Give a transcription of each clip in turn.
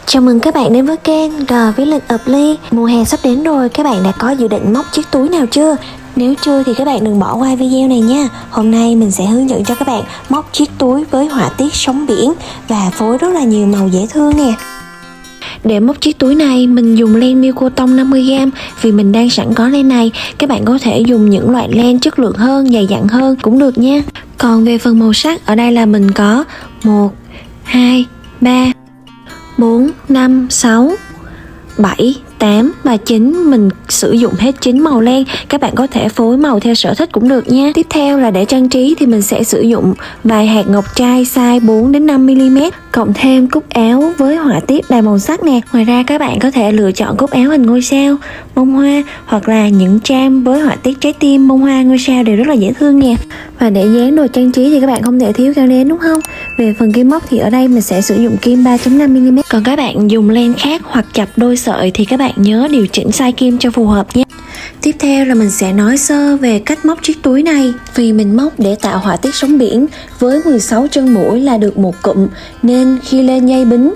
Chào mừng các bạn đến với kênh Village of Lee. Mùa hè sắp đến rồi, các bạn đã có dự định móc chiếc túi nào chưa? Nếu chưa thì các bạn đừng bỏ qua video này nha. Hôm nay mình sẽ hướng dẫn cho các bạn móc chiếc túi với họa tiết sóng biển và phối rất là nhiều màu dễ thương nè. Để móc chiếc túi này mình dùng len miêu cô tông 50g. Vì mình đang sẵn có len này, các bạn có thể dùng những loại len chất lượng hơn, dày dặn hơn cũng được nha. Còn về phần màu sắc, ở đây là mình có 1, 2, 3, 4, 5, 6, 7, 8 và 9. Mình sử dụng hết 9 màu len. Các bạn có thể phối màu theo sở thích cũng được nha. Tiếp theo là để trang trí thì mình sẽ sử dụng vài hạt ngọc trai size 4 đến 5mm, cộng thêm cúc áo với họa tiết đầy màu sắc nè. Ngoài ra các bạn có thể lựa chọn cúc áo hình ngôi sao, bông hoa hoặc là những trang với họa tiết trái tim, bông hoa, ngôi sao đều rất là dễ thương nè. Và để dán đồ trang trí thì các bạn không thể thiếu keo nến, đúng không? Về phần kim móc thì ở đây mình sẽ sử dụng kim 3.5mm. Còn các bạn dùng len khác hoặc chập đôi sợi thì các bạn nhớ điều chỉnh size kim cho phù hợp nhé. Tiếp theo là mình sẽ nói sơ về cách móc chiếc túi này. Vì mình móc để tạo họa tiết sóng biển với 16 chân mũi là được một cụm, nên khi lên dây bính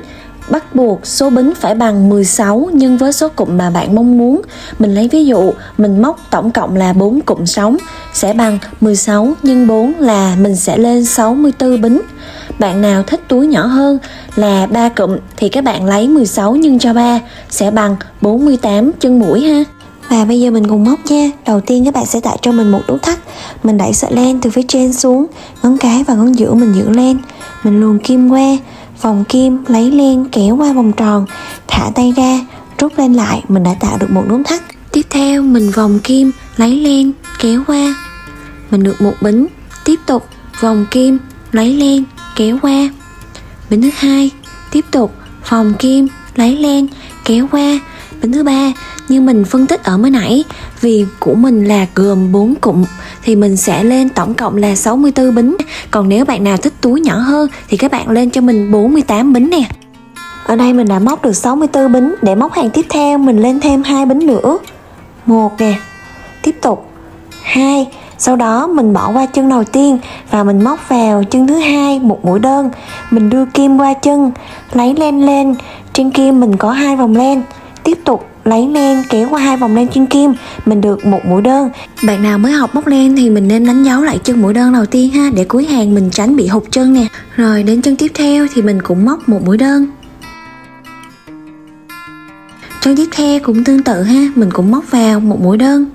bắt buộc số bính phải bằng 16 nhân với số cụm mà bạn mong muốn. Mình lấy ví dụ mình móc tổng cộng là 4 cụm sóng sẽ bằng 16 nhân 4 là mình sẽ lên 64 bính. Bạn nào thích túi nhỏ hơn là 3 cụm thì các bạn lấy 16 nhân cho 3 sẽ bằng 48 chân mũi ha. Và bây giờ mình cùng móc nha. Đầu tiên các bạn sẽ tạo cho mình một nút thắt. Mình đẩy sợi len từ phía trên xuống, ngón cái và ngón giữa mình giữ len. Mình luồn kim qua, vòng kim, lấy len kéo qua vòng tròn, thả tay ra, rút len lại, mình đã tạo được một nút thắt. Tiếp theo mình vòng kim, lấy len kéo qua, mình được một bính. Tiếp tục vòng kim, lấy len kéo qua, bính thứ hai. Tiếp tục vòng kim, lấy len kéo qua, bính thứ ba. Như mình phân tích ở mới nãy, vì của mình là gồm 4 cụm thì mình sẽ lên tổng cộng là 64 bính. Còn nếu bạn nào thích túi nhỏ hơn thì các bạn lên cho mình 48 bính nè. Ở đây mình đã móc được 64 bính. Để móc hàng tiếp theo mình lên thêm 2 bính nữa. 1 nè, tiếp tục 2. Sau đó mình bỏ qua chân đầu tiên và mình móc vào chân thứ hai một mũi đơn. Mình đưa kim qua chân, lấy len lên, trên kim mình có 2 vòng len. Tiếp tục lấy len kéo qua 2 vòng len trên kim, mình được một mũi đơn. Bạn nào mới học móc len thì mình nên đánh dấu lại chân mũi đơn đầu tiên ha, để cuối hàng mình tránh bị hụt chân nè. Rồi đến chân tiếp theo thì mình cũng móc một mũi đơn. Chân tiếp theo cũng tương tự ha, mình cũng móc vào một mũi đơn.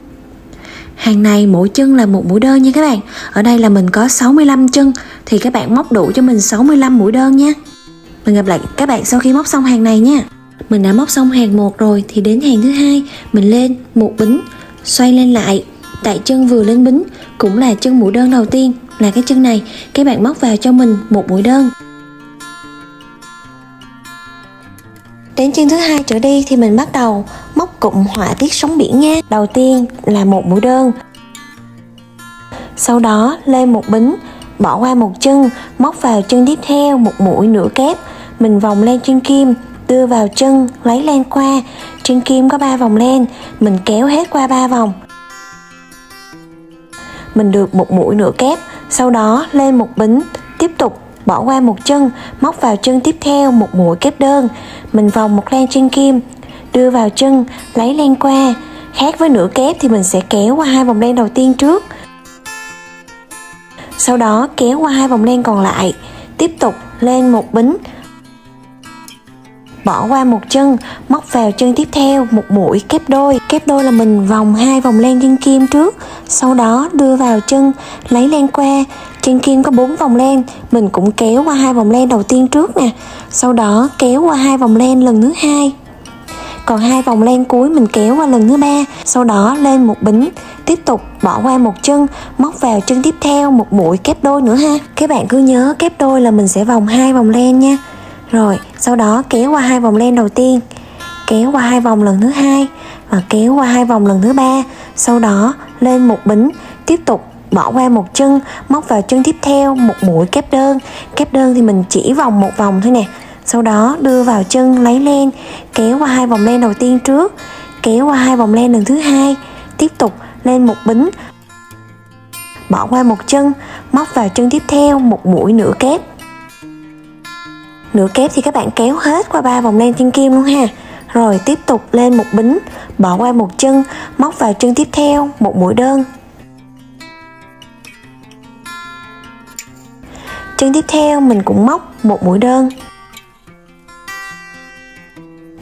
Hàng này mỗi chân là một mũi đơn nha các bạn. Ở đây là mình có 65 chân thì các bạn móc đủ cho mình 65 mũi đơn nha. Mình gặp lại các bạn sau khi móc xong hàng này nha. Mình đã móc xong hàng 1 rồi thì đến hàng thứ hai mình lên một bính, xoay lên lại. Tại chân vừa lên bính cũng là chân mũi đơn đầu tiên là cái chân này, các bạn móc vào cho mình một mũi đơn. Đến chân thứ hai trở đi thì mình bắt đầu móc cụm họa tiết sóng biển nha. Đầu tiên là một mũi đơn, sau đó lên một bính, bỏ qua một chân, móc vào chân tiếp theo một mũi nửa kép. Mình vòng len trên kim, đưa vào chân, lấy len qua. Trên kim có 3 vòng len, mình kéo hết qua 3 vòng, mình được một mũi nửa kép. Sau đó lên một bính, tiếp tục bỏ qua một chân, móc vào chân tiếp theo một mũi kép đơn. Mình vòng một len trên kim, đưa vào chân, lấy len qua. Khác với nửa kép thì mình sẽ kéo qua 2 vòng len đầu tiên trước, sau đó kéo qua 2 vòng len còn lại. Tiếp tục lên một bính, bỏ qua một chân, móc vào chân tiếp theo một mũi kép đôi. Kép đôi là mình vòng 2 vòng len trên kim trước, sau đó đưa vào chân, lấy len qua. Trên kim có 4 vòng len, mình cũng kéo qua 2 vòng len đầu tiên trước nè, sau đó kéo qua 2 vòng len lần thứ hai. Còn 2 vòng len cuối mình kéo qua lần thứ ba, sau đó lên một bính, tiếp tục bỏ qua một chân, móc vào chân tiếp theo một mũi kép đôi nữa ha. Các bạn cứ nhớ kép đôi là mình sẽ vòng 2 vòng len nha. Rồi sau đó kéo qua 2 vòng len đầu tiên, kéo qua 2 vòng lần thứ hai và kéo qua 2 vòng lần thứ ba. Sau đó lên một bính, tiếp tục bỏ qua một chân, móc vào chân tiếp theo một mũi kép đơn. Kép đơn thì mình chỉ vòng một vòng thôi nè. Sau đó đưa vào chân, lấy len, kéo qua 2 vòng len đầu tiên trước, kéo qua 2 vòng len lần thứ hai. Tiếp tục lên một bính, bỏ qua một chân, móc vào chân tiếp theo một mũi nửa kép. Nửa kép thì các bạn kéo hết qua 3 vòng len trên kim luôn ha. Rồi tiếp tục lên một bính, bỏ qua một chân, móc vào chân tiếp theo một mũi đơn. Chân tiếp theo mình cũng móc một mũi đơn.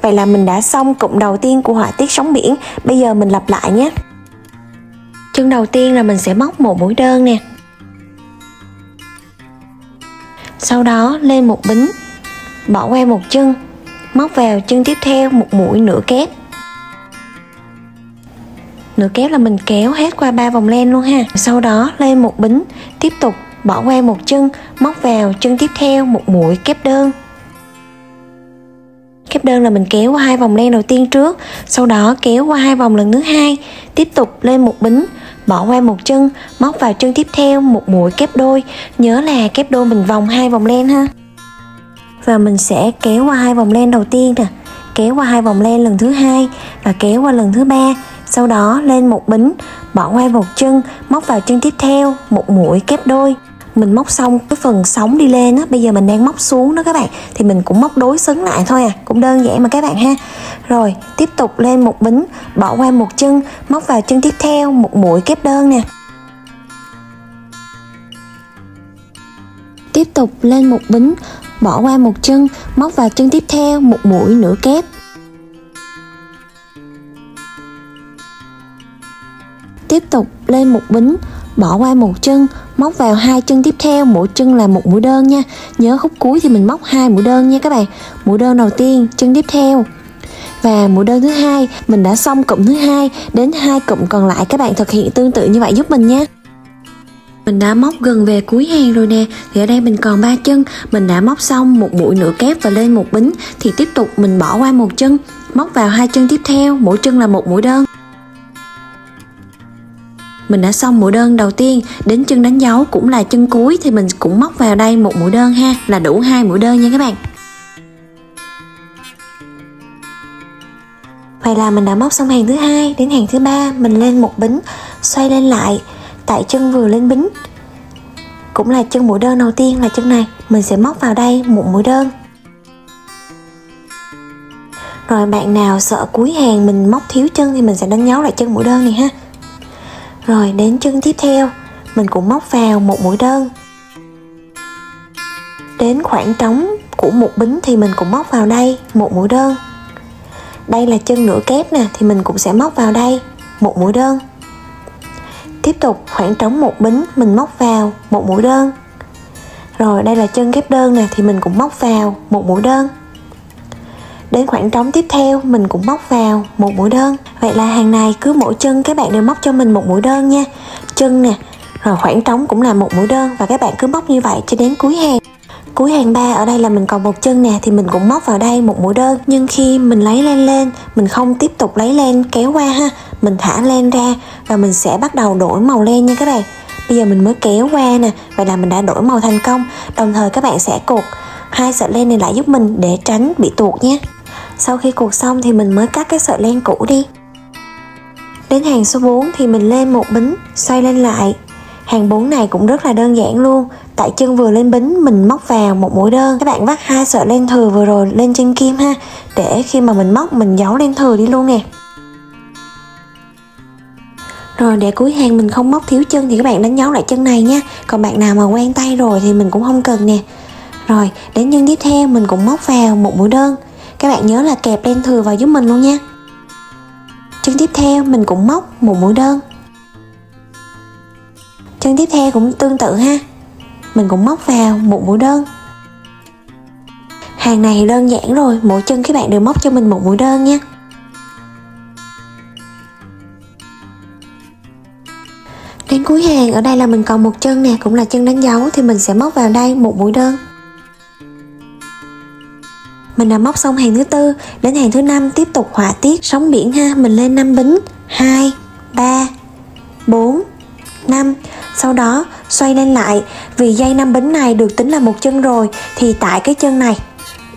Vậy là mình đã xong cụm đầu tiên của họa tiết sóng biển. Bây giờ mình lặp lại nhé. Chân đầu tiên là mình sẽ móc một mũi đơn nè. Sau đó lên một bính, bỏ qua một chân, móc vào chân tiếp theo một mũi nửa kép. Nửa kép là mình kéo hết qua 3 vòng len luôn ha. Sau đó lên một bính, tiếp tục bỏ qua một chân, móc vào chân tiếp theo một mũi kép đơn. Kép đơn là mình kéo qua 2 vòng len đầu tiên trước, sau đó kéo qua 2 vòng lần thứ hai, tiếp tục lên một bính, bỏ qua một chân, móc vào chân tiếp theo một mũi kép đôi. Nhớ là kép đôi mình vòng 2 vòng len ha. Và mình sẽ kéo qua 2 vòng len đầu tiên nè, kéo qua 2 vòng len lần thứ hai và kéo qua lần thứ ba. Sau đó lên một bính, bỏ qua một chân, móc vào chân tiếp theo một mũi kép đôi. Mình móc xong cái phần sóng đi lên á, bây giờ mình đang móc xuống đó các bạn, thì mình cũng móc đối xứng lại thôi à, cũng đơn giản mà các bạn ha. Rồi tiếp tục lên một bính, bỏ qua một chân, móc vào chân tiếp theo một mũi kép đơn nè. Tiếp tục lên một bính, bỏ qua một chân, móc vào chân tiếp theo một mũi nửa kép. Tiếp tục lên một bính, bỏ qua một chân, móc vào 2 chân tiếp theo, mỗi chân là một mũi đơn nha. Nhớ khúc cuối thì mình móc 2 mũi đơn nha các bạn. Mũi đơn đầu tiên, chân tiếp theo và mũi đơn thứ hai. Mình đã xong cụm thứ hai, đến 2 cụm còn lại các bạn thực hiện tương tự như vậy giúp mình nha. Mình đã móc gần về cuối hàng rồi nè, thì ở đây mình còn 3 chân. Mình đã móc xong một mũi nửa kép và lên một bính, thì tiếp tục mình bỏ qua một chân, móc vào 2 chân tiếp theo, mỗi chân là một mũi đơn. Mình đã xong mũi đơn đầu tiên, đến chân đánh dấu cũng là chân cuối thì mình cũng móc vào đây một mũi đơn ha, là đủ 2 mũi đơn nha các bạn. Vậy là mình đã móc xong hàng thứ hai, đến hàng thứ ba mình lên một bính, xoay lên lại tại chân vừa lên bính, cũng là chân mũi đơn đầu tiên là chân này, mình sẽ móc vào đây một mũi đơn. Rồi bạn nào sợ cuối hàng mình móc thiếu chân thì mình sẽ đánh dấu lại chân mũi đơn này ha. Rồi đến chân tiếp theo mình cũng móc vào một mũi đơn. Đến khoảng trống của một bính thì mình cũng móc vào đây một mũi đơn. Đây là chân nửa kép nè, thì mình cũng sẽ móc vào đây một mũi đơn. Tiếp tục khoảng trống một bính mình móc vào một mũi đơn. Rồi đây là chân kép đơn nè, thì mình cũng móc vào một mũi đơn. Đến khoảng trống tiếp theo mình cũng móc vào một mũi đơn. Vậy là hàng này cứ mỗi chân các bạn đều móc cho mình một mũi đơn nha. Chân nè, rồi khoảng trống cũng là một mũi đơn, và các bạn cứ móc như vậy cho đến cuối hàng. Cuối hàng 3 ở đây là mình còn một chân nè, thì mình cũng móc vào đây một mũi đơn. Nhưng khi mình lấy len lên, mình không tiếp tục lấy len kéo qua ha, mình thả len ra và mình sẽ bắt đầu đổi màu len nha các bạn. Bây giờ mình mới kéo qua nè, vậy là mình đã đổi màu thành công. Đồng thời các bạn sẽ cột 2 sợi len này lại giúp mình để tránh bị tuột nhé. Sau khi cột xong thì mình mới cắt cái sợi len cũ đi. Đến hàng số 4 thì mình lên một bính, xoay lên lại. Hàng 4 này cũng rất là đơn giản luôn. Tại chân vừa lên bính mình móc vào một mũi đơn. Các bạn vắt 2 sợi len thừa vừa rồi lên trên kim ha, để khi mà mình móc mình giấu len thừa đi luôn nè. Rồi để cuối hàng mình không móc thiếu chân thì các bạn đánh dấu lại chân này nha. Còn bạn nào mà quen tay rồi thì mình cũng không cần nè. Rồi đến chân tiếp theo mình cũng móc vào một mũi đơn. Các bạn nhớ là kẹp len thừa vào giúp mình luôn nha. Chân tiếp theo mình cũng móc một mũi đơn. Chân tiếp theo cũng tương tự ha, mình cũng móc vào một mũi đơn. Hàng này đơn giản rồi, mỗi chân các bạn đều móc cho mình một mũi đơn nha. Đến cuối hàng ở đây là mình còn một chân nè, cũng là chân đánh dấu, thì mình sẽ móc vào đây một mũi đơn. Mình đã móc xong hàng thứ tư, đến hàng thứ 5 tiếp tục họa tiết sóng biển ha. Mình lên 5 bính, 2, 3, 4, 5. Sau đó xoay lên lại, vì dây 5 bính này được tính là một chân rồi, thì tại cái chân này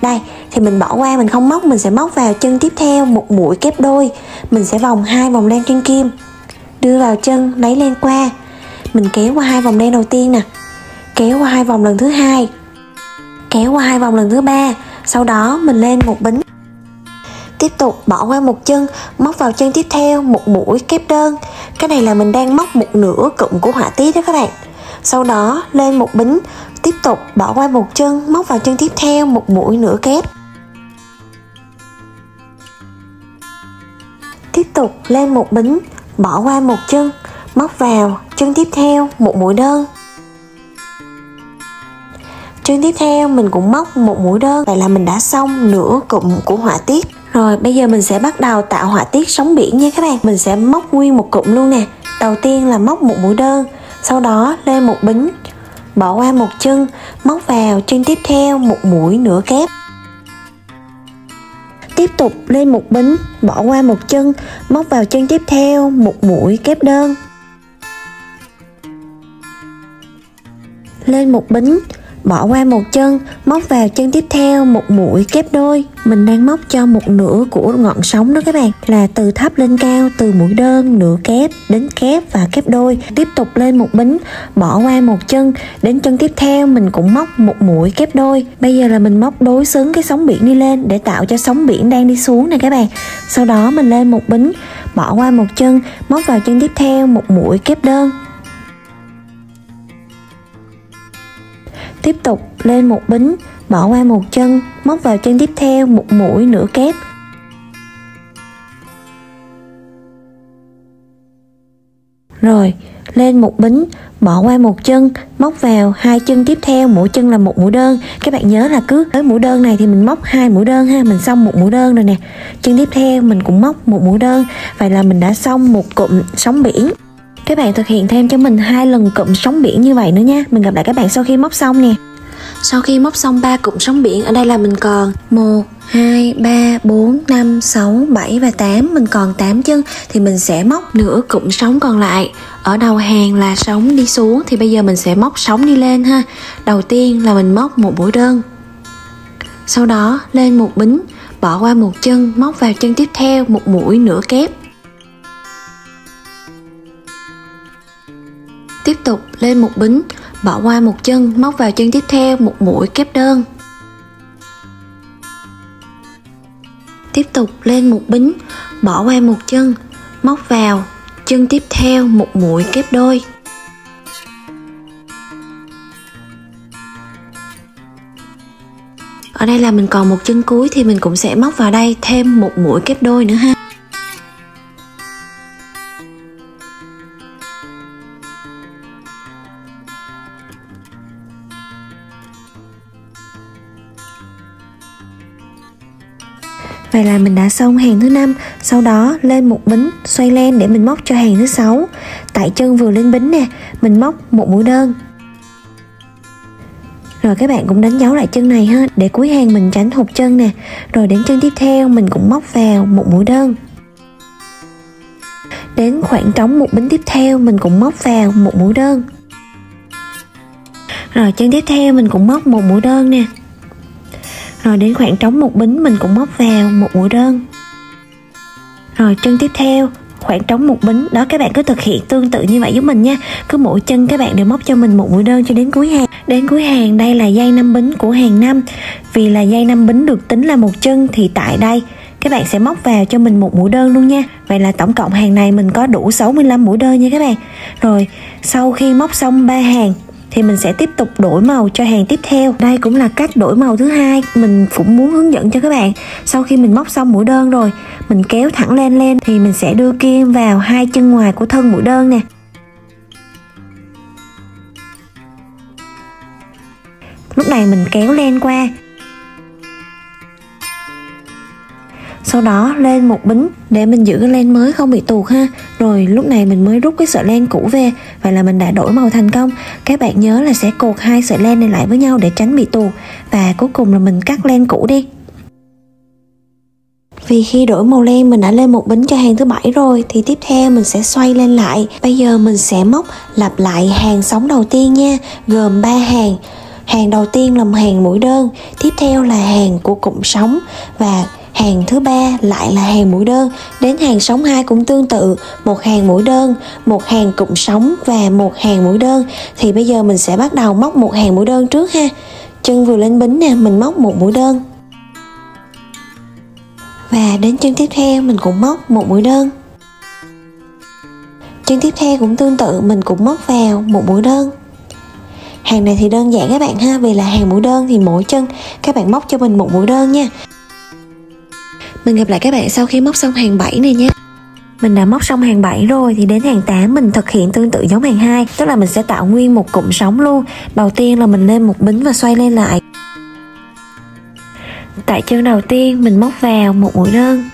đây thì mình bỏ qua, mình không móc, mình sẽ móc vào chân tiếp theo một mũi kép đôi. Mình sẽ vòng 2 vòng len trên kim, đưa vào chân, lấy len qua, mình kéo qua 2 vòng len đầu tiên nè, kéo qua 2 vòng lần thứ hai, kéo qua 2 vòng lần thứ 3, sau đó mình lên một bính. Tiếp tục bỏ qua một chân, móc vào chân tiếp theo một mũi kép đơn. Cái này là mình đang móc một nửa cụm của họa tiết đó các bạn. Sau đó lên một bính, tiếp tục bỏ qua một chân, móc vào chân tiếp theo một mũi nửa kép. Tiếp tục lên một bính, bỏ qua một chân, móc vào chân tiếp theo một mũi đơn. Chân tiếp theo mình cũng móc một mũi đơn. Vậy là mình đã xong nửa cụm của họa tiết. Rồi bây giờ mình sẽ bắt đầu tạo họa tiết sóng biển nha các bạn. Mình sẽ móc nguyên một cụm luôn nè. Đầu tiên là móc một mũi đơn, sau đó lên một bính, bỏ qua một chân, móc vào chân tiếp theo một mũi nửa kép. Tiếp tục lên một bính, bỏ qua một chân, móc vào chân tiếp theo một mũi kép đơn. Lên một bính, bỏ qua một chân, móc vào chân tiếp theo một mũi kép đôi. Mình đang móc cho một nửa của ngọn sóng đó các bạn, là từ thấp lên cao, từ mũi đơn, nửa kép đến kép và kép đôi. Tiếp tục lên một bính, bỏ qua một chân, đến chân tiếp theo mình cũng móc một mũi kép đôi. Bây giờ là mình móc đối xứng cái sóng biển đi lên để tạo cho sóng biển đang đi xuống này các bạn. Sau đó mình lên một bính, bỏ qua một chân, móc vào chân tiếp theo một mũi kép đơn. Tiếp tục lên một bính, bỏ qua một chân, móc vào chân tiếp theo một mũi nửa kép. Rồi, lên một bính, bỏ qua một chân, móc vào hai chân tiếp theo, mỗi chân là một mũi đơn. Các bạn nhớ là cứ tới mũi đơn này thì mình móc 2 mũi đơn ha, mình xong một mũi đơn rồi nè. Chân tiếp theo mình cũng móc một mũi đơn. Vậy là mình đã xong một cụm sóng biển. Các bạn thực hiện thêm cho mình 2 lần cụm sóng biển như vậy nữa nha. Mình gặp lại các bạn sau khi móc xong nè. Sau khi móc xong 3 cụm sóng biển, ở đây là mình còn 1, 2, 3, 4, 5, 6, 7 và 8. Mình còn 8 chân thì mình sẽ móc nửa cụm sóng còn lại. Ở đầu hàng là sóng đi xuống thì bây giờ mình sẽ móc sóng đi lên ha. Đầu tiên là mình móc một mũi đơn. Sau đó lên một bính, bỏ qua một chân, móc vào chân tiếp theo một mũi nửa kép. Tiếp tục lên một bính, bỏ qua một chân, móc vào chân tiếp theo một mũi kép đơn. Tiếp tục lên một bính, bỏ qua một chân, móc vào chân tiếp theo một mũi kép đôi. Ở đây là mình còn một chân cuối thì mình cũng sẽ móc vào đây thêm một mũi kép đôi nữa ha. Vậy là mình đã xong hàng thứ 5. Sau đó lên một bính, xoay len để mình móc cho hàng thứ 6. Tại chân vừa lên bính nè, mình móc một mũi đơn. Rồi các bạn cũng đánh dấu lại chân này ha, để cuối hàng mình tránh hụt chân nè. Rồi đến chân tiếp theo mình cũng móc vào một mũi đơn. Đến khoảng trống một bính tiếp theo mình cũng móc vào một mũi đơn. Rồi chân tiếp theo mình cũng móc một mũi đơn nè. Rồi đến khoảng trống một bính mình cũng móc vào một mũi đơn. Rồi chân tiếp theo khoảng trống một bính. Đó, các bạn cứ thực hiện tương tự như vậy giúp mình nha. Cứ mỗi chân các bạn đều móc cho mình một mũi đơn cho đến cuối hàng. Đến cuối hàng đây là dây 5 bính của hàng 5. Vì là dây 5 bính được tính là một chân thì tại đây các bạn sẽ móc vào cho mình một mũi đơn luôn nha. Vậy là tổng cộng hàng này mình có đủ 65 mũi đơn nha các bạn. Rồi sau khi móc xong 3 hàng thì mình sẽ tiếp tục đổi màu cho hàng tiếp theo. Đây cũng là cách đổi màu thứ hai mình cũng muốn hướng dẫn cho các bạn. Sau khi mình móc xong mũi đơn rồi, mình kéo thẳng lên thì mình sẽ đưa kim vào hai chân ngoài của thân mũi đơn nè. Lúc này mình kéo len qua. Sau đó lên một bính để mình giữ cái len mới không bị tuột ha. Rồi lúc này mình mới rút cái sợi len cũ về. Vậy là mình đã đổi màu thành công. Các bạn nhớ là sẽ cột hai sợi len này lại với nhau để tránh bị tuột. Và cuối cùng là mình cắt len cũ đi. Vì khi đổi màu len mình đã lên một bính cho hàng thứ 7 rồi, thì tiếp theo mình sẽ xoay lên lại. Bây giờ mình sẽ móc lặp lại hàng sóng đầu tiên nha, gồm 3 hàng. Hàng đầu tiên là hàng mũi đơn, tiếp theo là hàng của cụm sóng và hàng thứ 3 lại là hàng mũi đơn. Đến hàng sóng 2 cũng tương tự, một hàng mũi đơn, một hàng cụm sóng và một hàng mũi đơn. Thì bây giờ mình sẽ bắt đầu móc một hàng mũi đơn trước ha. chân vừa lên bính nè, mình móc một mũi đơn. Và đến chân tiếp theo mình cũng móc một mũi đơn. Chân tiếp theo cũng tương tự, mình cũng móc vào một mũi đơn. Hàng này thì đơn giản các bạn ha, vì là hàng mũi đơn thì mỗi chân các bạn móc cho mình một mũi đơn nha. Mình gặp lại các bạn sau khi móc xong hàng 7 này nha. Mình đã móc xong hàng 7 rồi thì đến hàng 8 mình thực hiện tương tự giống hàng 2, tức là mình sẽ tạo nguyên một cụm sóng luôn. Đầu tiên là mình lên một bính và xoay lên lại. Tại chân đầu tiên mình móc vào một mũi đơn.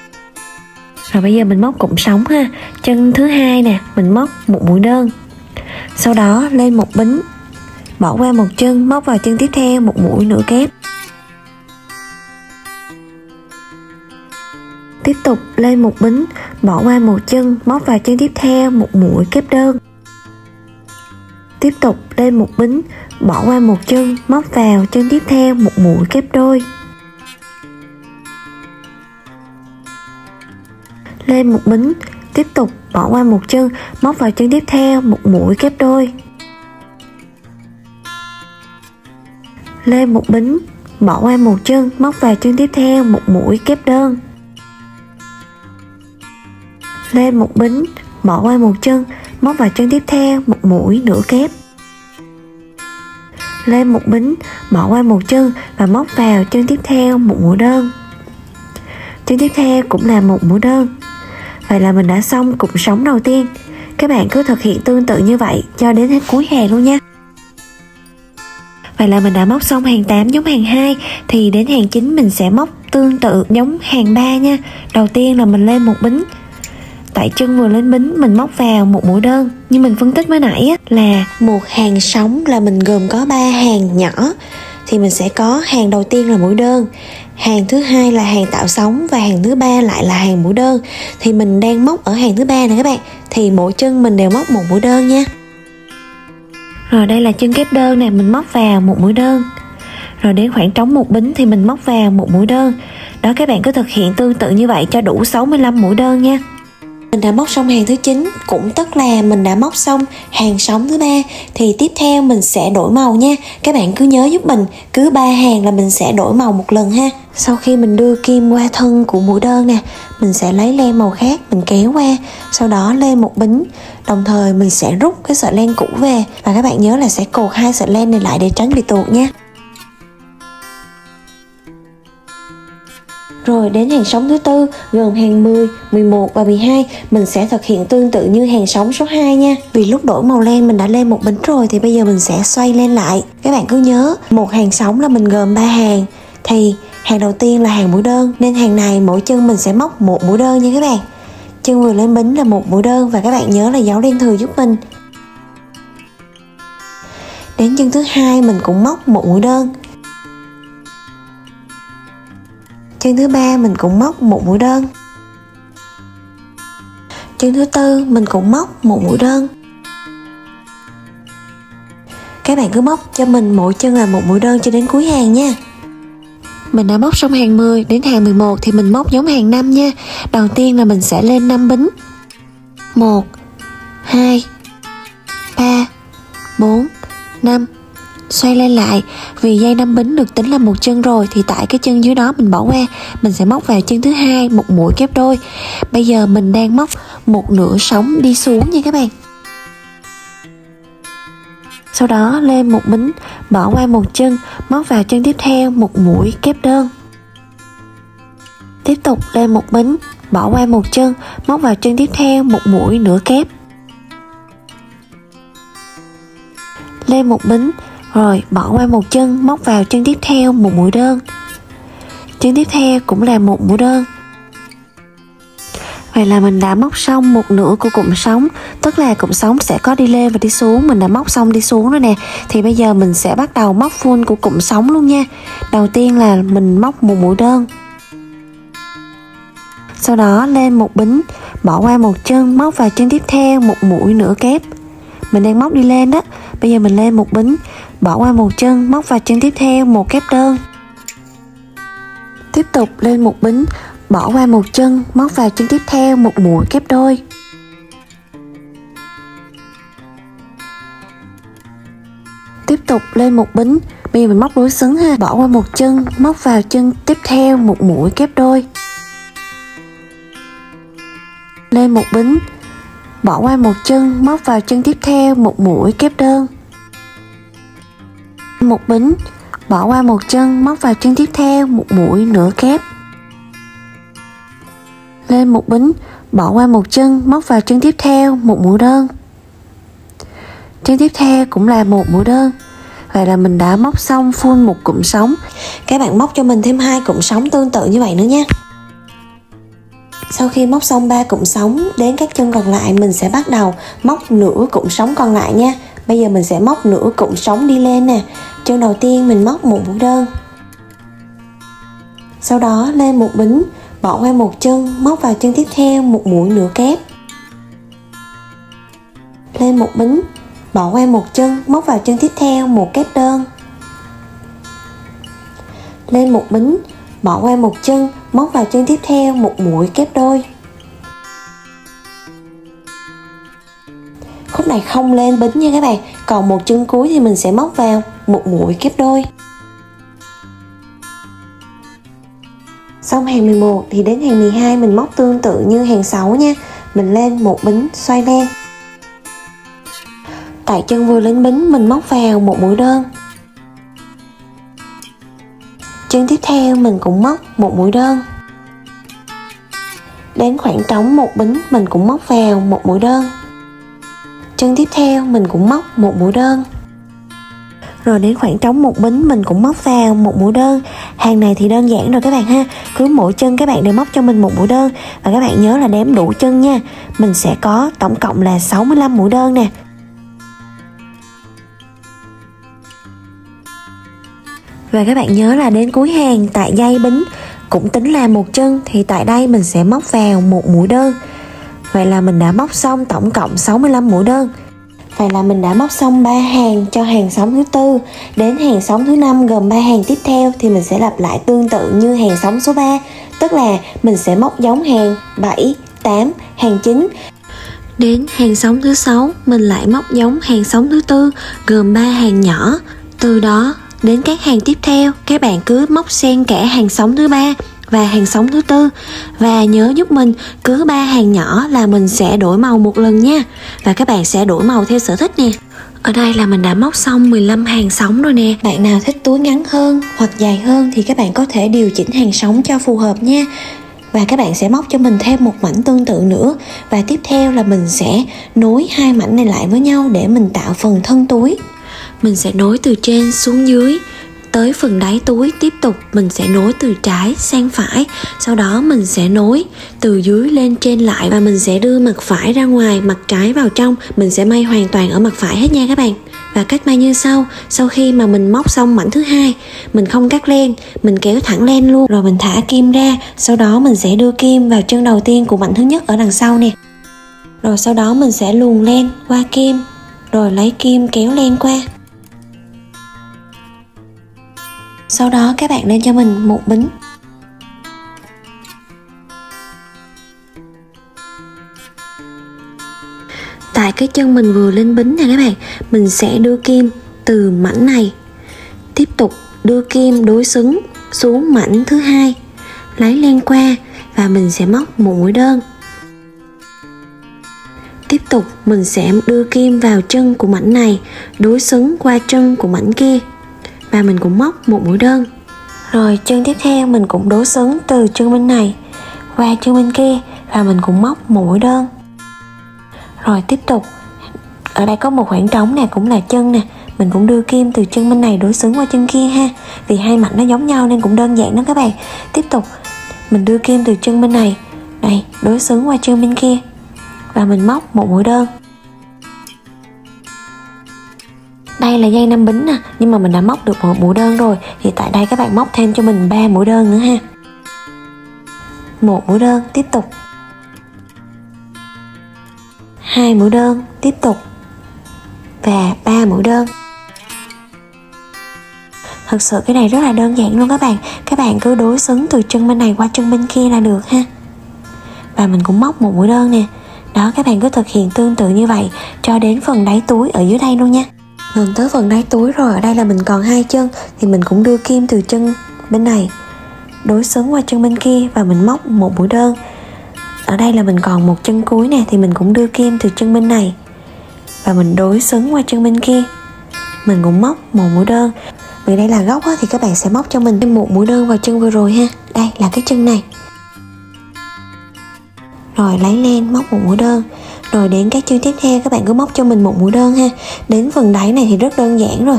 Rồi bây giờ mình móc cụm sóng ha. Chân thứ hai nè, mình móc một mũi đơn. Sau đó lên một bính, bỏ qua một chân, móc vào chân tiếp theo một mũi nửa kép. Tiếp tục lên một bính, bỏ qua một chân, móc vào chân tiếp theo một mũi kép đơn. Tiếp tục lên một bính, bỏ qua một chân, móc vào chân tiếp theo một mũi kép đôi. Lên một bính, tiếp tục bỏ qua một chân, móc vào chân tiếp theo một mũi kép đôi. Lên một bính, bỏ qua một chân, móc vào chân tiếp theo một mũi kép đơn. Lên một bính, bỏ qua một chân, móc vào chân tiếp theo một mũi nửa kép. Lên một bính, bỏ qua một chân và móc vào chân tiếp theo một mũi đơn. Chân tiếp theo cũng là một mũi đơn. Vậy là mình đã xong cụm sóng đầu tiên. Các bạn cứ thực hiện tương tự như vậy cho đến hết cuối hàng luôn nha. Vậy là mình đã móc xong hàng 8 giống hàng 2, thì đến hàng 9 mình sẽ móc tương tự giống hàng 3 nha. Đầu tiên là mình lên một bính. Tại chân vừa lên bính mình móc vào một mũi đơn. Như mình phân tích mới nãy á, là một hàng sóng là mình gồm có 3 hàng nhỏ, thì mình sẽ có hàng đầu tiên là mũi đơn, hàng thứ hai là hàng tạo sóng và hàng thứ ba lại là hàng mũi đơn. Thì mình đang móc ở hàng thứ ba nè các bạn, thì mỗi chân mình đều móc một mũi đơn nha. Rồi đây là chân kép đơn nè, mình móc vào một mũi đơn. Rồi đến khoảng trống một bính thì mình móc vào một mũi đơn. Đó, các bạn cứ thực hiện tương tự như vậy cho đủ 65 mũi đơn nha. Mình đã móc xong hàng thứ 9, cũng tức là mình đã móc xong hàng sóng thứ 3, thì tiếp theo mình sẽ đổi màu nha. Các bạn cứ nhớ giúp mình, cứ 3 hàng là mình sẽ đổi màu một lần ha. Sau khi mình đưa kim qua thân của mũi đơn nè, mình sẽ lấy len màu khác, mình kéo qua, sau đó lên một bính. Đồng thời mình sẽ rút cái sợi len cũ về, và các bạn nhớ là sẽ cột hai sợi len này lại để tránh bị tuột nha. Rồi đến hàng sóng thứ tư gồm hàng 10, 11 và 12, mình sẽ thực hiện tương tự như hàng sóng số 2 nha. Vì lúc đổi màu len mình đã lên một bính rồi thì bây giờ mình sẽ xoay len lại. Các bạn cứ nhớ, một hàng sóng là mình gồm 3 hàng, thì hàng đầu tiên là hàng mũi đơn, nên hàng này mỗi chân mình sẽ móc một mũi đơn nha các bạn. Chân vừa lên bính là một mũi đơn, và các bạn nhớ là giấu len thừa giúp mình. Đến chân thứ hai mình cũng móc một mũi đơn. Chân thứ ba mình cũng móc một mũi đơn. Chân thứ tư mình cũng móc một mũi đơn. Các bạn cứ móc cho mình mỗi chân là một mũi đơn cho đến cuối hàng nha. Mình đã móc xong hàng 10 đến hàng 11 thì mình móc giống hàng 5 nha. Đầu tiên là mình sẽ lên 5 bính. 1 2 3 4 5. Xoay lên lại. Vì dây 5 bính được tính là một chân rồi, thì tại cái chân dưới đó mình bỏ qua, mình sẽ móc vào chân thứ hai một mũi kép đôi. Bây giờ mình đang móc một nửa sóng đi xuống nha các bạn. Sau đó lên một bính, bỏ qua một chân, móc vào chân tiếp theo một mũi kép đơn. Tiếp tục lên một bính, bỏ qua một chân, móc vào chân tiếp theo một mũi nửa kép. Lên một bính, rồi bỏ qua một chân, móc vào chân tiếp theo một mũi đơn. Chân tiếp theo cũng là một mũi đơn. Vậy là mình đã móc xong một nửa của cụm sóng, tức là cụm sóng sẽ có đi lên và đi xuống. Mình đã móc xong đi xuống rồi nè, thì bây giờ mình sẽ bắt đầu móc full của cụm sóng luôn nha. Đầu tiên là mình móc một mũi đơn, sau đó lên một bính, bỏ qua một chân, móc vào chân tiếp theo một mũi nửa kép. Mình đang móc đi lên đó. Bây giờ mình lên một bính, bỏ qua một chân, móc vào chân tiếp theo một kép đơn. Tiếp tục lên một bính, bỏ qua một chân, móc vào chân tiếp theo một mũi kép đôi. Tiếp tục lên một bính, bây giờ mình móc đối xứng ha, bỏ qua một chân, móc vào chân tiếp theo một mũi kép đôi. Lên một bính, bỏ qua một chân, móc vào chân tiếp theo một mũi kép đơn. Một bính, bỏ qua một chân, móc vào chân tiếp theo một mũi nửa kép. Lên một bính, bỏ qua một chân, móc vào chân tiếp theo một mũi đơn. Chân tiếp theo cũng là một mũi đơn. Vậy là mình đã móc xong full một cụm sống. Các bạn móc cho mình thêm 2 cụm sống tương tự như vậy nữa nha. Sau khi móc xong 3 cụm sống, đến các chân còn lại mình sẽ bắt đầu móc nửa cụm sống còn lại nha. Bây giờ mình sẽ móc nửa cụm sống đi lên nè. Chân đầu tiên mình móc một mũi đơn. Sau đó lên một bính, bỏ qua một chân, móc vào chân tiếp theo một mũi nửa kép. Lên một bính, bỏ qua một chân, móc vào chân tiếp theo một kép đơn. Lên một bính, bỏ qua một chân, móc vào chân tiếp theo một mũi kép đôi. Khúc này không lên bính nha các bạn, còn một chân cuối thì mình sẽ móc vào một mũi kép đôi. Xong hàng 11 thì đến hàng 12 mình móc tương tự như hàng 6 nha. Mình lên một bính xoay len. Tại chân vừa lên bính mình móc vào một mũi đơn. Chân tiếp theo mình cũng móc một mũi đơn. Đến khoảng trống một bính mình cũng móc vào một mũi đơn. Chân tiếp theo mình cũng móc một mũi đơn. Rồi đến khoảng trống một bính mình cũng móc vào một mũi đơn. Hàng này thì đơn giản rồi các bạn ha. Cứ mỗi chân các bạn đều móc cho mình một mũi đơn. Và các bạn nhớ là đếm đủ chân nha. Mình sẽ có tổng cộng là 65 mũi đơn nè. Và các bạn nhớ là đến cuối hàng tại dây bính cũng tính là một chân, thì tại đây mình sẽ móc vào một mũi đơn. Vậy là mình đã móc xong tổng cộng 65 mũi đơn. Vậy là mình đã móc xong 3 hàng cho hàng sóng thứ tư. Đến hàng sóng thứ 5 gồm 3 hàng tiếp theo thì mình sẽ lặp lại tương tự như hàng sóng số 3. Tức là mình sẽ móc giống hàng 7, 8, hàng 9. Đến hàng sóng thứ 6 mình lại móc giống hàng sóng thứ tư gồm 3 hàng nhỏ. Từ đó đến các hàng tiếp theo các bạn cứ móc xen kẽ hàng sóng thứ 3 và hàng sóng thứ tư. Và nhớ giúp mình cứ 3 hàng nhỏ là mình sẽ đổi màu một lần nha. Và các bạn sẽ đổi màu theo sở thích nè. Ở đây là mình đã móc xong 15 hàng sóng rồi nè. Bạn nào thích túi ngắn hơn hoặc dài hơn thì các bạn có thể điều chỉnh hàng sóng cho phù hợp nha. Và các bạn sẽ móc cho mình thêm một mảnh tương tự nữa. Và tiếp theo là mình sẽ nối hai mảnh này lại với nhau để mình tạo phần thân túi. Mình sẽ nối từ trên xuống dưới tới phần đáy túi. Tiếp tục mình sẽ nối từ trái sang phải. Sau đó mình sẽ nối từ dưới lên trên lại. Và mình sẽ đưa mặt phải ra ngoài, mặt trái vào trong. Mình sẽ may hoàn toàn ở mặt phải hết nha các bạn. Và cách may như sau. Sau khi mà mình móc xong mảnh thứ hai, mình không cắt len, mình kéo thẳng len luôn. Rồi mình thả kim ra. Sau đó mình sẽ đưa kim vào chân đầu tiên của mảnh thứ nhất ở đằng sau nè. Rồi sau đó mình sẽ luồn len qua kim. Rồi lấy kim kéo len qua. Sau đó các bạn lên cho mình một bính. Tại cái chân mình vừa lên bính nè các bạn, mình sẽ đưa kim từ mảnh này, tiếp tục đưa kim đối xứng xuống mảnh thứ hai, lấy len qua và mình sẽ móc một mũi đơn. Tiếp tục mình sẽ đưa kim vào chân của mảnh này, đối xứng qua chân của mảnh kia và mình cũng móc một mũi đơn. Rồi chân tiếp theo mình cũng đối xứng từ chân bên này qua chân bên kia và mình cũng móc một mũi đơn. Rồi tiếp tục ở đây có một khoảng trống nè, cũng là chân nè, mình cũng đưa kim từ chân bên này đối xứng qua chân kia ha. Vì hai mảnh nó giống nhau nên cũng đơn giản đó các bạn. Tiếp tục mình đưa kim từ chân bên này đây đối xứng qua chân bên kia và mình móc một mũi đơn. Đây là dây 5 bính nè, nhưng mà mình đã móc được một mũi đơn rồi, thì tại đây các bạn móc thêm cho mình 3 mũi đơn nữa ha. Một mũi đơn, tiếp tục 2 mũi đơn, tiếp tục và 3 mũi đơn. Thật sự cái này rất là đơn giản luôn các bạn. Các bạn cứ đối xứng từ chân bên này qua chân bên kia là được ha. Và mình cũng móc một mũi đơn nè. Đó, các bạn cứ thực hiện tương tự như vậy cho đến phần đáy túi ở dưới đây luôn nha. Gần tới phần đáy túi rồi, ở đây là mình còn 2 chân thì mình cũng đưa kim từ chân bên này đối xứng qua chân bên kia và mình móc một mũi đơn. Ở đây là mình còn một chân cuối nè thì mình cũng đưa kim từ chân bên này và mình đối xứng qua chân bên kia. Mình cũng móc một mũi đơn. Vì đây là góc thì các bạn sẽ móc cho mình thêm một mũi đơn vào chân vừa rồi ha. Đây là cái chân này. Rồi lấy len móc một mũi đơn. Rồi đến các chân tiếp theo các bạn cứ móc cho mình một mũi đơn ha. Đến phần đáy này thì rất đơn giản rồi.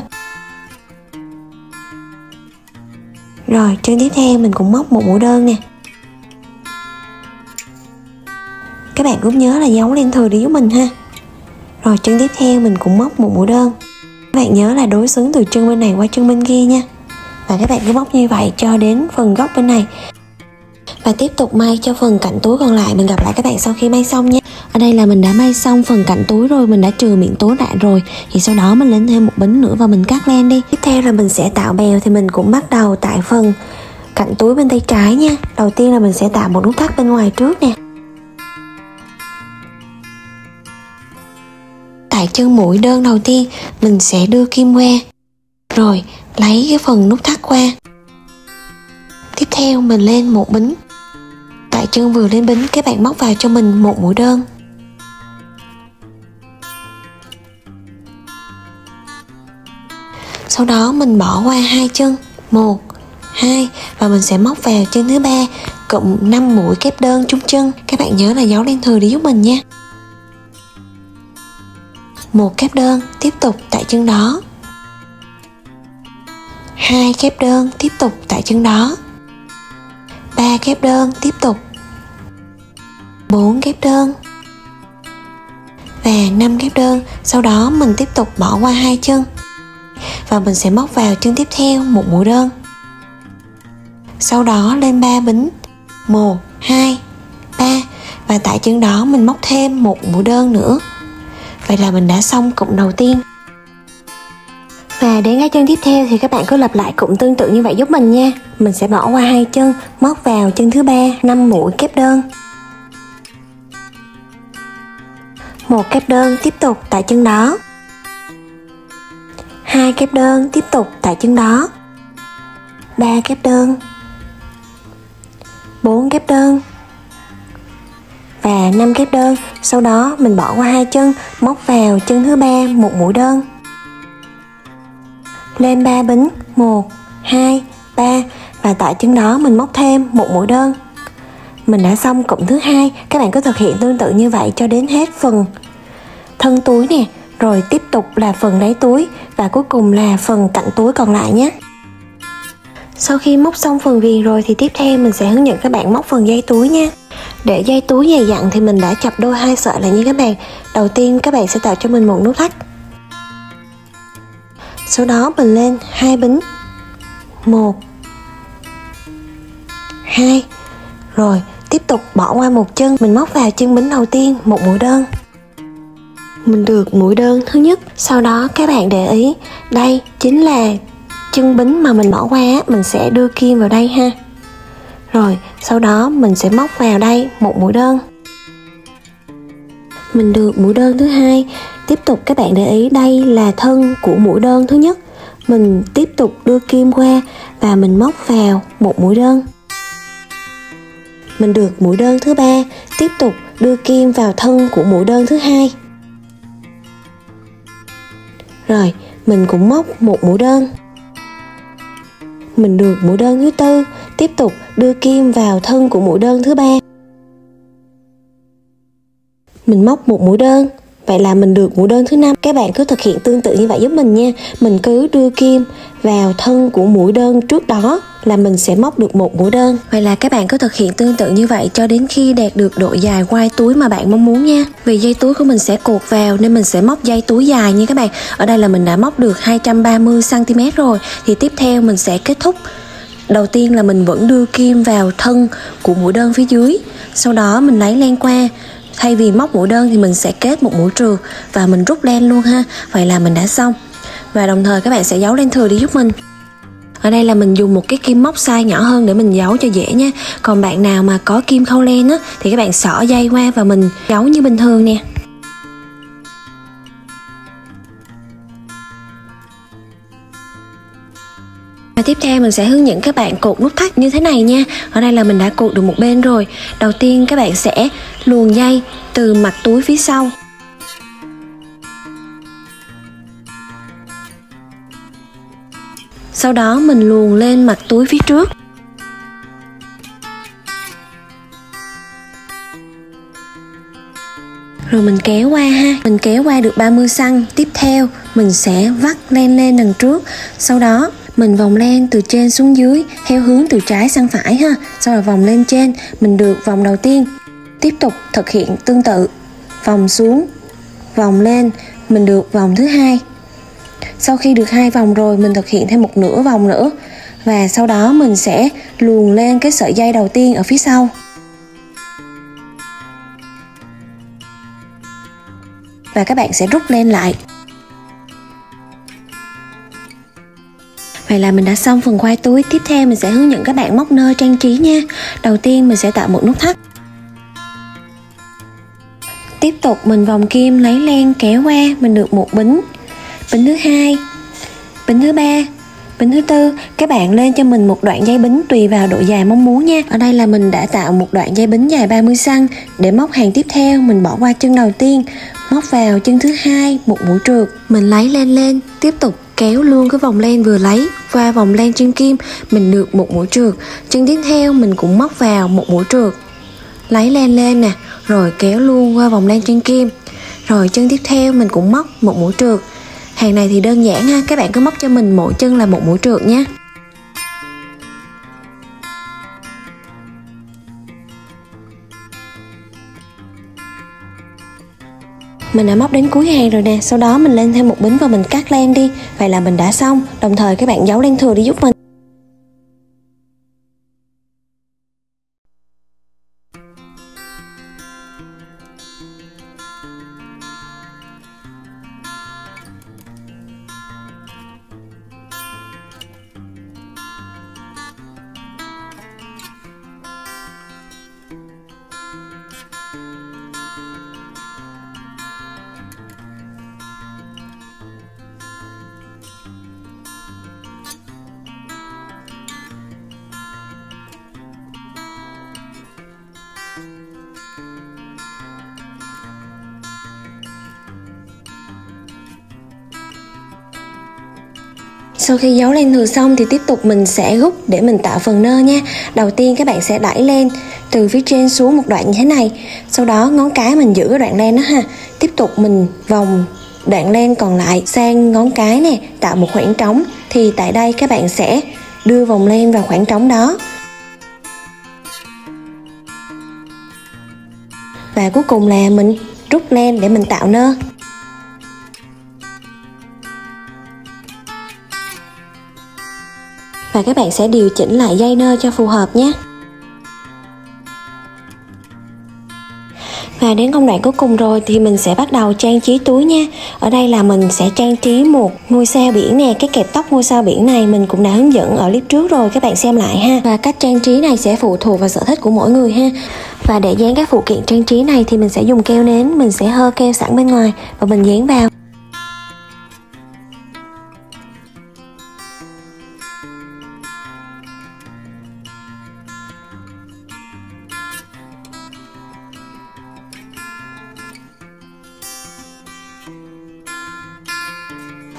Rồi chân tiếp theo mình cũng móc một mũi đơn nè. Các bạn cũng nhớ là giấu len thừa đi giúp mình ha. Rồi chân tiếp theo mình cũng móc một mũi đơn. Các bạn nhớ là đối xứng từ chân bên này qua chân bên kia nha. Và các bạn cứ móc như vậy cho đến phần góc bên này. Và tiếp tục may cho phần cạnh túi còn lại. Mình gặp lại các bạn sau khi may xong nha. Ở đây là mình đã may xong phần cạnh túi rồi, mình đã trừ miệng túi lại rồi. Thì sau đó mình lên thêm một bính nữa và mình cắt len đi. Tiếp theo là mình sẽ tạo bèo thì mình cũng bắt đầu tại phần cạnh túi bên tay trái nha. Đầu tiên là mình sẽ tạo một nút thắt bên ngoài trước nè. Tại chân mũi đơn đầu tiên mình sẽ đưa kim qua, rồi lấy cái phần nút thắt qua. Tiếp theo mình lên một bính. Tại chân vừa lên bính các bạn móc vào cho mình một mũi đơn. Sau đó mình bỏ qua 2 chân, 1, 2 và mình sẽ móc vào chân thứ 3 cụm 5 mũi kép đơn chung chân. Các bạn nhớ là giấu len thừa đi giúp mình nha. Một kép đơn tiếp tục tại chân đó. 2 kép đơn tiếp tục tại chân đó. 3 kép đơn tiếp tục. 4 kép đơn. Và 5 kép đơn. Sau đó mình tiếp tục bỏ qua 2 chân. Và mình sẽ móc vào chân tiếp theo một mũi đơn. Sau đó lên 3 bính. 1, 2, 3. Và tại chân đó mình móc thêm một mũi đơn nữa. Vậy là mình đã xong cụm đầu tiên. Và đến cái chân tiếp theo thì các bạn cứ lặp lại cụm tương tự như vậy giúp mình nha. Mình sẽ bỏ qua 2 chân, móc vào chân thứ 3 5 mũi kép đơn. Một kép đơn tiếp tục tại chân đó. 2 kép đơn tiếp tục tại chân đó. 3 kép đơn. 4 kép đơn. Và 5 kép đơn. Sau đó mình bỏ qua 2 chân, móc vào chân thứ 3 một mũi đơn. Lên 3 bính, 1, 2, 3 và tại chân đó mình móc thêm một mũi đơn. Mình đã xong cụm thứ 2. Các bạn cứ thực hiện tương tự như vậy cho đến hết phần thân túi nè, rồi tiếp tục là phần đáy túi và cuối cùng là phần cạnh túi còn lại nhé. Sau khi móc xong phần viền rồi thì tiếp theo mình sẽ hướng dẫn các bạn móc phần dây túi nha. Để dây túi dày dặn thì mình đã chập đôi 2 sợi là như các bạn. Đầu tiên các bạn sẽ tạo cho mình một nút thắt. Sau đó mình lên 2 bính. 1, 2. Rồi tiếp tục bỏ qua một chân, mình móc vào chân bính đầu tiên một mũi đơn. Mình được mũi đơn thứ nhất. Sau đó các bạn để ý, đây chính là chân bính mà mình bỏ qua, mình sẽ đưa kim vào đây ha. Rồi sau đó mình sẽ móc vào đây một mũi đơn. Mình được mũi đơn thứ hai. Tiếp tục các bạn để ý, đây là thân của mũi đơn thứ nhất. Mình tiếp tục đưa kim qua và mình móc vào một mũi đơn. Mình được mũi đơn thứ ba. Tiếp tục đưa kim vào thân của mũi đơn thứ hai. Rồi mình cũng móc một mũi đơn. Mình được mũi đơn thứ tư. Tiếp tục đưa kim vào thân của mũi đơn thứ ba. Mình móc một mũi đơn. Vậy là mình được mũi đơn thứ 5. Các bạn cứ thực hiện tương tự như vậy giúp mình nha. Mình cứ đưa kim vào thân của mũi đơn trước đó là mình sẽ móc được một mũi đơn. Vậy là các bạn cứ thực hiện tương tự như vậy cho đến khi đạt được độ dài quai túi mà bạn mong muốn nha. Vì dây túi của mình sẽ cột vào nên mình sẽ móc dây túi dài nha các bạn. Ở đây là mình đã móc được 230 cm rồi. Thì tiếp theo mình sẽ kết thúc. Đầu tiên là mình vẫn đưa kim vào thân của mũi đơn phía dưới. Sau đó mình lấy len qua. Thay vì móc mũi đơn thì mình sẽ kết một mũi trừ và mình rút len luôn ha. Vậy là mình đã xong. Và đồng thời các bạn sẽ giấu len thừa đi giúp mình. Ở đây là mình dùng một cái kim móc size nhỏ hơn để mình giấu cho dễ nha. Còn bạn nào mà có kim khâu len á thì các bạn xỏ dây qua và mình giấu như bình thường nè. tiếp theo mình sẽ hướng dẫn các bạn cột nút thắt như thế này nha. Ở đây là mình đã cột được một bên rồi. Đầu tiên các bạn sẽ luồn dây từ mặt túi phía sau. Sau đó mình luồn lên mặt túi phía trước. Rồi mình kéo qua ha. Mình kéo qua được 30 cm. Tiếp theo mình sẽ vắt len lên đằng trước. Sau đó mình vòng len từ trên xuống dưới theo hướng từ trái sang phải ha. Sau đó vòng lên trên, mình được vòng đầu tiên. Tiếp tục thực hiện tương tự. Vòng xuống, vòng lên, mình được vòng thứ hai. Sau khi được 2 vòng rồi, mình thực hiện thêm một nửa vòng nữa. Và sau đó mình sẽ luồn lên cái sợi dây đầu tiên ở phía sau. Và các bạn sẽ rút len lại. Vậy là mình đã xong phần khoai túi. Tiếp theo mình sẽ hướng dẫn các bạn móc nơ trang trí nha. Đầu tiên mình sẽ tạo một nút thắt. Tiếp tục mình vòng kim lấy len kéo qua, mình được một bính. Bính thứ hai, bính thứ ba, bính thứ tư. Các bạn lên cho mình một đoạn dây bính tùy vào độ dài mong muốn nha. Ở đây là mình đã tạo một đoạn dây bính dài 30 cm. Để móc hàng tiếp theo, mình bỏ qua chân đầu tiên, móc vào chân thứ hai một mũi trượt, mình lấy len lên, tiếp tục kéo luôn cái vòng len vừa lấy qua vòng len trên kim, mình được một mũi trượt. Chân tiếp theo mình cũng móc vào một mũi trượt, lấy len lên nè, rồi kéo luôn qua vòng len trên kim. Rồi chân tiếp theo mình cũng móc một mũi trượt. Hàng này thì đơn giản ha, các bạn cứ móc cho mình mỗi chân là một mũi trượt nhé. Mình đã móc đến cuối hàng rồi nè, sau đó mình lên thêm một bính và mình cắt len đi. Vậy là mình đã xong, đồng thời các bạn giấu len thừa đi giúp mình. Sau khi giấu len thừa xong thì tiếp tục mình sẽ rút để mình tạo phần nơ nha. Đầu tiên các bạn sẽ đẩy len từ phía trên xuống một đoạn như thế này. Sau đó ngón cái mình giữ cái đoạn len đó ha. Tiếp tục mình vòng đoạn len còn lại sang ngón cái nè, tạo một khoảng trống. Thì tại đây các bạn sẽ đưa vòng len vào khoảng trống đó. Và cuối cùng là mình rút len để mình tạo nơ. Và các bạn sẽ điều chỉnh lại dây nơ cho phù hợp nhé. Và đến công đoạn cuối cùng rồi thì mình sẽ bắt đầu trang trí túi nha. Ở đây là mình sẽ trang trí một ngôi sao biển nè. Cái kẹp tóc ngôi sao biển này mình cũng đã hướng dẫn ở clip trước rồi, các bạn xem lại ha. Và cách trang trí này sẽ phụ thuộc vào sở thích của mỗi người ha. Và để dán các phụ kiện trang trí này thì mình sẽ dùng keo nến. Mình sẽ hơ keo sẵn bên ngoài và mình dán vào.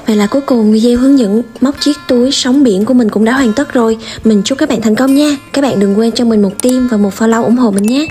Vậy là cuối cùng video hướng dẫn móc chiếc túi sóng biển của mình cũng đã hoàn tất rồi. Mình chúc các bạn thành công nha. Các bạn đừng quên cho mình một tim và một follow ủng hộ mình nhé.